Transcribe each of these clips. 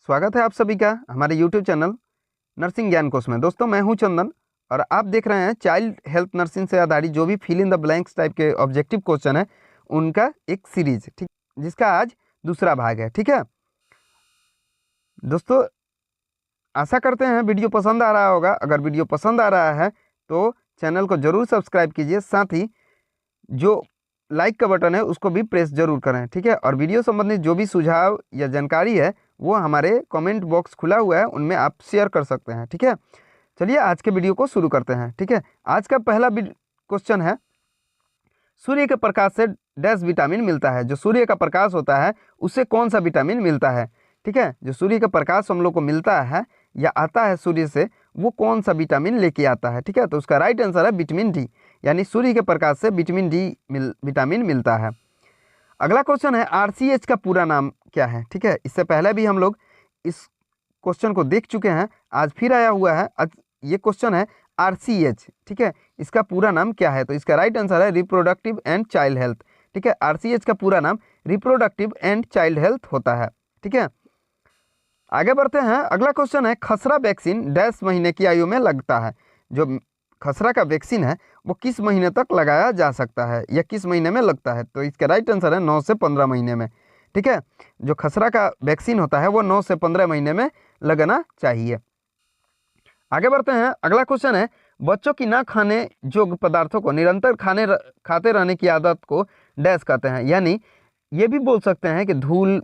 स्वागत है आप सभी का हमारे YouTube चैनल नर्सिंग ज्ञान कोश में। दोस्तों मैं हूं चंदन और आप देख रहे हैं चाइल्ड हेल्थ नर्सिंग से आधारित जो भी fill in the blanks type के ऑब्जेक्टिव क्वेश्चन है उनका एक सीरीज, ठीक, जिसका आज दूसरा भाग है। ठीक है दोस्तों, आशा करते हैं वीडियो पसंद आ रहा होगा। अगर वीडियो पसंद आ रहा है तो चैनल को ज़रूर सब्सक्राइब कीजिए, साथ ही जो लाइक का बटन है उसको भी प्रेस जरूर करें। ठीक है, और वीडियो संबंधित जो भी सुझाव या जानकारी है वो हमारे कमेंट बॉक्स खुला हुआ है, उनमें आप शेयर कर सकते हैं। ठीक है, चलिए आज के वीडियो को शुरू करते हैं। ठीक है, आज का पहला क्वेश्चन है, सूर्य के प्रकाश से डैश विटामिन मिलता है। जो सूर्य का प्रकाश होता है उससे कौन सा विटामिन मिलता है? ठीक है, जो सूर्य का प्रकाश हम लोग को मिलता है या आता है सूर्य से, वो कौन सा विटामिन लेके आता है? ठीक है, तो उसका राइट आंसर है विटामिन डी, यानी सूर्य के प्रकाश से विटामिन डी विटामिन मिलता है। अगला क्वेश्चन है, आरसीएच का पूरा नाम क्या है? ठीक है, इससे पहले भी हम लोग इस क्वेश्चन को देख चुके हैं, आज फिर आया हुआ है। ये क्वेश्चन है आरसीएच। ठीक है, इसका पूरा नाम क्या है? तो इसका राइट आंसर है रिप्रोडक्टिव एंड चाइल्ड हेल्थ। ठीक है, आरसीएच का पूरा नाम रिप्रोडक्टिव एंड चाइल्ड हेल्थ होता है। ठीक है, आगे बढ़ते हैं। अगला क्वेश्चन है, खसरा वैक्सीन डैश महीने की आयु में लगता है। जो खसरा का वैक्सीन है वो किस महीने तक लगाया जा सकता है या किस महीने में लगता है? तो इसका राइट आंसर है 9 से 15 महीने में। ठीक है, जो खसरा का वैक्सीन होता है वो 9 से 15 महीने में लगना चाहिए। आगे बढ़ते हैं। अगला क्वेश्चन है, बच्चों की ना खाने योग्य पदार्थों को निरंतर खाते रहने की आदत को डैश कहते हैं। यानी ये भी बोल सकते हैं कि धूल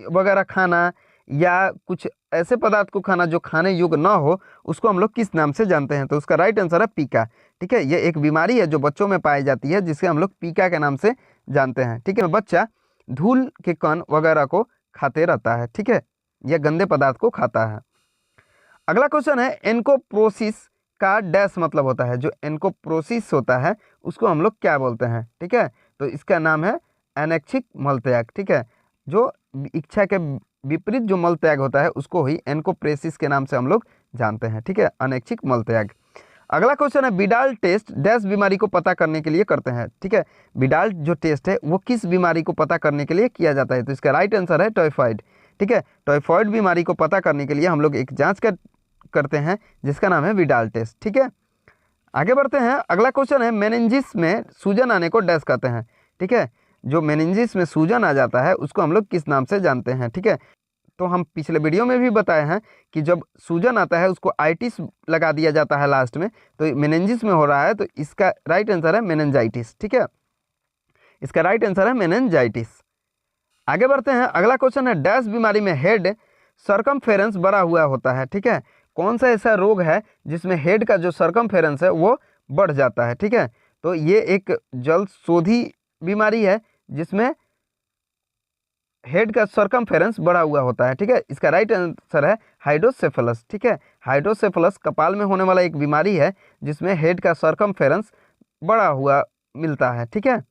वगैरह खाना या कुछ ऐसे पदार्थ को खाना जो खाने योग्य ना हो, उसको हम लोग किस नाम से जानते हैं? तो उसका राइट आंसर है पीका। ठीक है, ये एक बीमारी है जो बच्चों में पाई जाती है, जिसे हम लोग पीका के नाम से जानते हैं। ठीक है, बच्चा धूल के कण वगैरह को खाते रहता है। ठीक है, यह गंदे पदार्थ को खाता है। अगला क्वेश्चन है, एनकोप्रोसिस का डैश मतलब होता है। जो एनकोप्रोसिस होता है उसको हम लोग क्या बोलते हैं? ठीक है, तो इसका नाम है अनैच्छिक मलत्याग। ठीक है, जो इच्छा के विपरीत जो मल त्याग होता है उसको ही एनकोप्रेसिस के नाम से हम लोग जानते हैं। ठीक है, अनैच्छिक मल त्याग। अगला क्वेश्चन है, बिडाल टेस्ट डैश बीमारी को पता करने के लिए करते हैं। ठीक है, बिडाल जो टेस्ट है वो किस बीमारी को पता करने के लिए किया जाता है? तो इसका राइट आंसर है टाइफाइड। ठीक है, टाइफाइड बीमारी को पता करने के लिए हम लोग एक जांच करते हैं जिसका नाम है बिडाल टेस्ट। ठीक है, आगे बढ़ते हैं। अगला क्वेश्चन है, मेनिंजिस में सूजन आने को डैश कहते हैं। ठीक है, जो मेनिंजिस में सूजन आ जाता है उसको हम लोग किस नाम से जानते हैं? ठीक है, तो हम पिछले वीडियो में भी बताए हैं कि जब सूजन आता है उसको आइटिस लगा दिया जाता है लास्ट में, तो मेनिंजिस में हो रहा है तो इसका राइट आंसर है मेनिंजाइटिस। ठीक है, इसका राइट आंसर है मेनिंजाइटिस। आगे बढ़ते हैं। अगला क्वेश्चन है, डैश बीमारी में हेड सर्कमफेरेंस बढ़ा हुआ होता है। ठीक है, कौन सा ऐसा रोग है जिसमें हेड का जो सर्कमफेरेंस है वो बढ़ जाता है? ठीक है, तो ये एक जलशोधी बीमारी है जिसमें हेड का सर्कमफेरेंस बढ़ा हुआ होता है। ठीक है, इसका राइट आंसर है हाइड्रोसेफलस। ठीक है, हाइड्रोसेफलस कपाल में होने वाला एक बीमारी है जिसमें हेड का सर्कमफेरेंस बढ़ा हुआ मिलता है। ठीक है,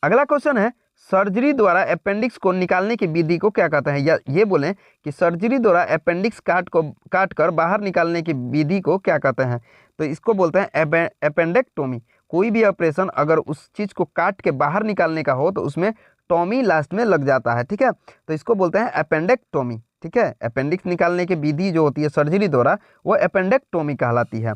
अगला क्वेश्चन है, सर्जरी द्वारा अपेंडिक्स को निकालने की विधि को क्या कहते हैं? या ये बोलें कि सर्जरी द्वारा अपेंडिक्स काट कर बाहर निकालने की विधि को क्या कहते हैं? तो इसको बोलते हैं अपेंडेक्टोमी। कोई भी ऑपरेशन अगर उस चीज़ को काट के बाहर निकालने का हो तो उसमें टॉमी लास्ट में लग जाता है। ठीक है, तो इसको बोलते हैं अपेंडेक्टोमी। ठीक है, अपेंडिक्स निकालने की विधि जो होती है सर्जरी द्वारा वो अपेंडेक्टोमी कहलाती है।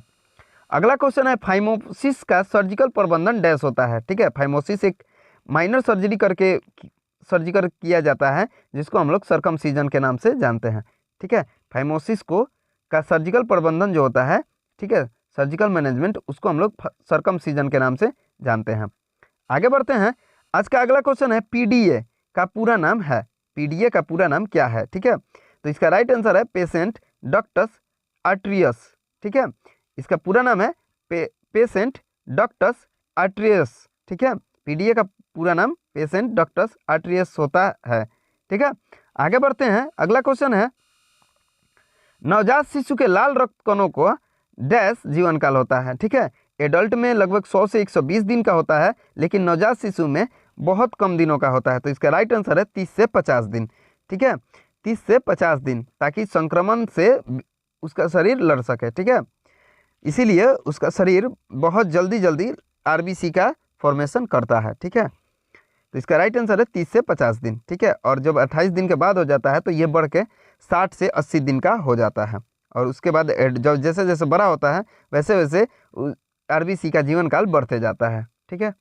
अगला क्वेश्चन है, फाइमोसिस का सर्जिकल प्रबंधन डैश होता है। ठीक है, फाइमोसिस एक माइनर सर्जिकल किया जाता है जिसको हम लोग सर्कमसीजन के नाम से जानते हैं। ठीक है, फाइमोसिस का सर्जिकल प्रबंधन जो होता है, ठीक है, सर्जिकल मैनेजमेंट, उसको हम लोग सर्कमसीजन के नाम से जानते हैं। आगे बढ़ते हैं। आज का अगला क्वेश्चन है, पीडीए का पूरा नाम है। पीडीए का पूरा नाम क्या है? ठीक है, तो इसका राइट आंसर है पेशेंट डक्टस आर्टरियस। ठीक है, इसका पूरा नाम है पेशेंट डक्टस आर्टरियस। ठीक है, पीडीए का पूरा नाम पेशेंट डक्टस आर्टरियस होता है। ठीक है, आगे बढ़ते हैं। अगला क्वेश्चन है, नवजात शिशु के लाल रक्त कणों को डैश जीवन काल होता है। ठीक है, एडल्ट में लगभग 100 से 120 दिन का होता है, लेकिन नवजात शिशु में बहुत कम दिनों का होता है। तो इसका राइट आंसर है 30 से 50 दिन। ठीक है, 30 से 50 दिन, ताकि संक्रमण से उसका शरीर लड़ सके। ठीक है, इसीलिए उसका शरीर बहुत जल्दी आरबीसी का फॉर्मेशन करता है। ठीक है, तो इसका राइट आंसर है 30 से 50 दिन। ठीक है, और जब 28 दिन के बाद हो जाता है तो ये बढ़ के 60 से 80 दिन का हो जाता है। और उसके बाद जब जैसे जैसे बड़ा होता है वैसे वैसे आरबीसी का जीवन काल बढ़ते जाता है। ठीक है,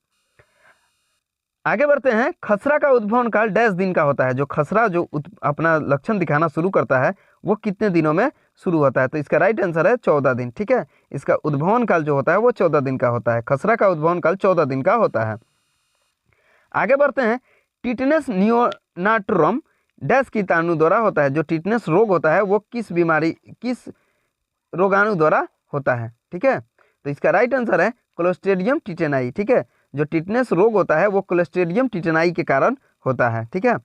आगे बढ़ते हैं। खसरा का उद्भवन काल डैश दिन का होता है। जो खसरा जो अपना लक्षण दिखाना शुरू करता है वो कितने दिनों में शुरू होता है? तो इसका राइट आंसर है 14 दिन। ठीक है, इसका उद्भवन काल जो होता है वो 14 दिन का होता है। खसरा का उद्भवन काल 14 दिन का होता है। आगे बढ़ते हैं। टिटनेस नियोनाटोरम डैश कीटाणु द्वारा होता है। जो टिटनेस रोग होता है वो किस बीमारी, किस रोगाणु द्वारा होता है? ठीक है, तो इसका राइट आंसर है क्लोस्ट्रिडियम टिटेनाई। ठीक है, जो टिटनेस रोग होता है वो क्लोस्ट्रिडियम टिटेनाई के कारण होता है। ठीक है,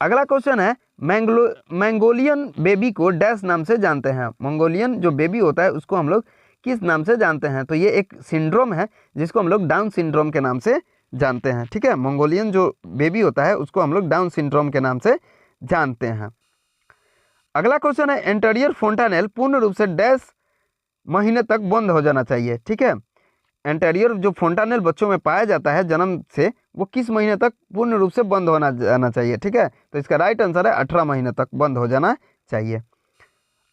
अगला क्वेश्चन है मंगोलियन बेबी को डैश नाम से जानते हैं। मंगोलियन जो बेबी होता है उसको हम लोग किस नाम से जानते हैं? तो ये एक सिंड्रोम है जिसको हम लोग डाउन सिंड्रोम के नाम से जानते हैं। ठीक है, मंगोलियन जो बेबी होता है उसको हम लोग डाउन सिंड्रोम के नाम से जानते हैं। अगला क्वेश्चन है एंटीरियर फोंटानेल पूर्ण रूप से डैश महीने तक बंद हो जाना चाहिए? ठीक है, एंटीरियर जो फोंटानेल बच्चों में पाया जाता है जन्म से, वो किस महीने तक पूर्ण रूप से बंद होना जाना चाहिए? ठीक है, तो इसका राइट आंसर है 18 महीने तक बंद हो जाना चाहिए।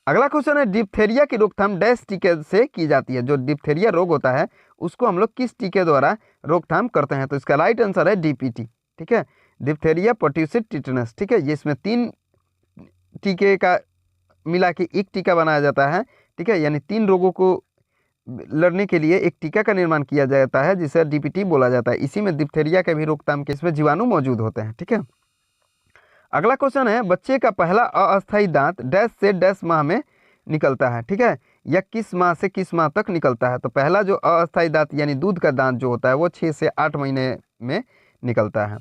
अगला क्वेश्चन है डिप्थेरिया की रोकथाम डैश टीके से की जाती है। जो डिप्थेरिया रोग होता है उसको हम लोग किस टीके द्वारा रोकथाम करते हैं? तो इसका राइट आंसर है डीपीटी। ठीक है, डिप्थेरिया पर्ट्यूसिड टिटेनस। ठीक है, जिसमें 3 टीके का मिला के एक टीका बनाया जाता है। ठीक है, यानी 3 रोगों को लड़ने के लिए एक टीका का निर्माण किया जाता है जिसे डीपीटी बोला जाता है। इसी में डिप्थेरिया के भी रोकथाम के इसमें जीवाणु मौजूद होते हैं। ठीक है, अगला क्वेश्चन है बच्चे का पहला अस्थायी दांत डैश से डैश माह में निकलता है? ठीक है, या किस माह से किस माह तक निकलता है? तो पहला जो अस्थायी दांत यानी दूध का दांत जो होता है वो 6 से 8 महीने में निकलता है।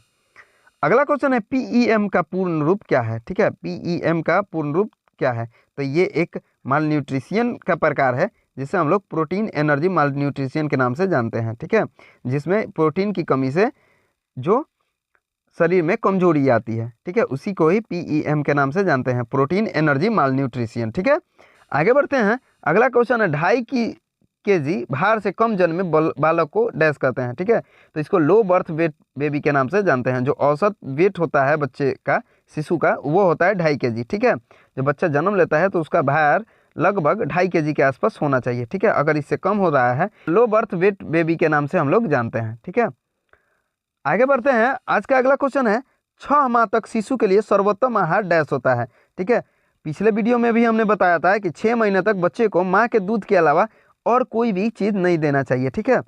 अगला क्वेश्चन है पीईएम का पूर्ण रूप क्या है? ठीक है, पीईएम का पूर्ण रूप क्या है? तो ये एक माल न्यूट्रिशियन का प्रकार है जिसे हम लोग प्रोटीन एनर्जी माल न्यूट्रिशियन के नाम से जानते हैं। ठीक है, जिसमें प्रोटीन की कमी से जो शरीर में कमजोरी आती है, ठीक है, उसी को ही पीईएम के नाम से जानते हैं, प्रोटीन एनर्जी माल न्यूट्रिशियन। ठीक है, आगे बढ़ते हैं। अगला क्वेश्चन है 2.5 kg भार से कम जन्मे बालक को डैश करते हैं? ठीक है, तो इसको लो बर्थ वेट बेबी के नाम से जानते हैं। जो औसत वेट होता है बच्चे का, शिशु का, वो होता है 2.5 kg। ठीक है, जब बच्चा जन्म लेता है तो उसका भार लगभग 2.5 kg के आसपास होना चाहिए। ठीक है, अगर इससे कम हो रहा है लो बर्थ वेट बेबी के नाम से हम लोग जानते हैं। ठीक है, आगे बढ़ते हैं। आज का अगला क्वेश्चन है 6 माह तक शिशु के लिए सर्वोत्तम आहार डैश होता है? ठीक है, पिछले वीडियो में भी हमने बताया था कि 6 महीने तक बच्चे को माँ के दूध के अलावा और कोई भी चीज़ नहीं देना चाहिए। ठीक है,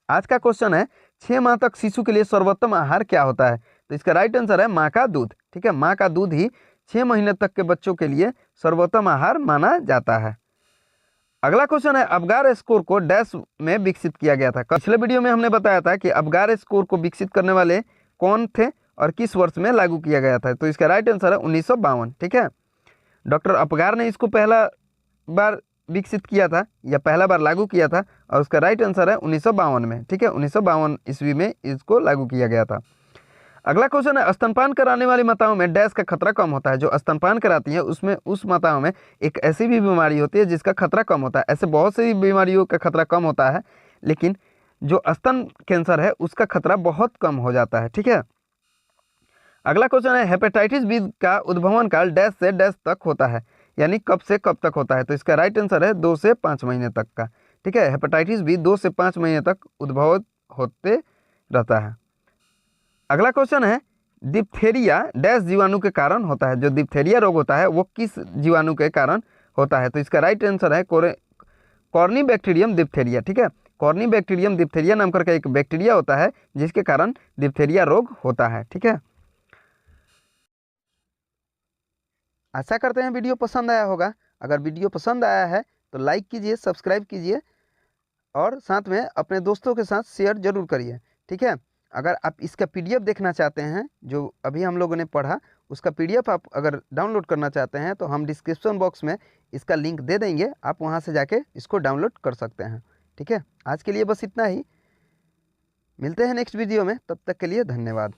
आज का क्वेश्चन है 6 माह तक शिशु के लिए सर्वोत्तम आहार क्या होता है? तो इसका राइट आंसर है माँ का दूध। ठीक है, माँ का दूध ही 6 महीने तक के बच्चों के लिए सर्वोत्तम आहार माना जाता है। अगला क्वेश्चन है अबगार स्कोर को डैश में विकसित किया गया था? पिछले वीडियो में हमने बताया था कि अबगार स्कोर को विकसित करने वाले कौन थे और किस वर्ष में लागू किया गया था? तो इसका राइट आंसर है 1952। ठीक है, डॉक्टर अपगार ने इसको पहला बार विकसित किया था या पहला बार लागू किया था और उसका राइट आंसर है 1952 में। ठीक है, 1952 ईस्वी में इसको लागू किया गया था। अगला क्वेश्चन है स्तनपान कराने वाली माताओं में डैश का खतरा कम होता है? जो स्तनपान कराती है उसमें उस माताओं में एक ऐसी भी बीमारी होती है जिसका खतरा कम होता है। ऐसे बहुत सी बीमारियों का खतरा कम होता है, लेकिन जो स्तन कैंसर है उसका खतरा बहुत कम हो जाता है। ठीक है, अगला क्वेश्चन है हेपेटाइटिस बी का उद्भवन काल डैश से डैश तक होता है? यानी कब से कब तक होता है? तो इसका राइट आंसर है 2 से 5 महीने तक का। ठीक है, हेपेटाइटिस बी 2 से 5 महीने तक उद्भव होते रहता है। अगला क्वेश्चन है डिप्थेरिया डैश जीवाणु के कारण होता है? जो डिप्थेरिया रोग होता है वो किस जीवाणु के कारण होता है? तो इसका राइट आंसर है कॉर्नीबैक्टीरियम डिप्थेरिया। ठीक है, कॉर्नीबैक्टीरियम डिप्थेरिया नाम करके एक बैक्टीरिया होता है जिसके कारण डिप्थेरिया रोग होता है। ठीक है, आशा करते हैं वीडियो पसंद आया होगा। अगर वीडियो पसंद आया है तो लाइक कीजिए, सब्सक्राइब कीजिए और साथ में अपने दोस्तों के साथ शेयर जरूर करिए। ठीक है, अगर आप इसका पीडीएफ देखना चाहते हैं जो अभी हम लोगों ने पढ़ा, उसका पीडीएफ आप अगर डाउनलोड करना चाहते हैं तो हम डिस्क्रिप्शन बॉक्स में इसका लिंक दे देंगे, आप वहां से जाके इसको डाउनलोड कर सकते हैं। ठीक है, आज के लिए बस इतना ही, मिलते हैं नेक्स्ट वीडियो में, तब तक के लिए धन्यवाद।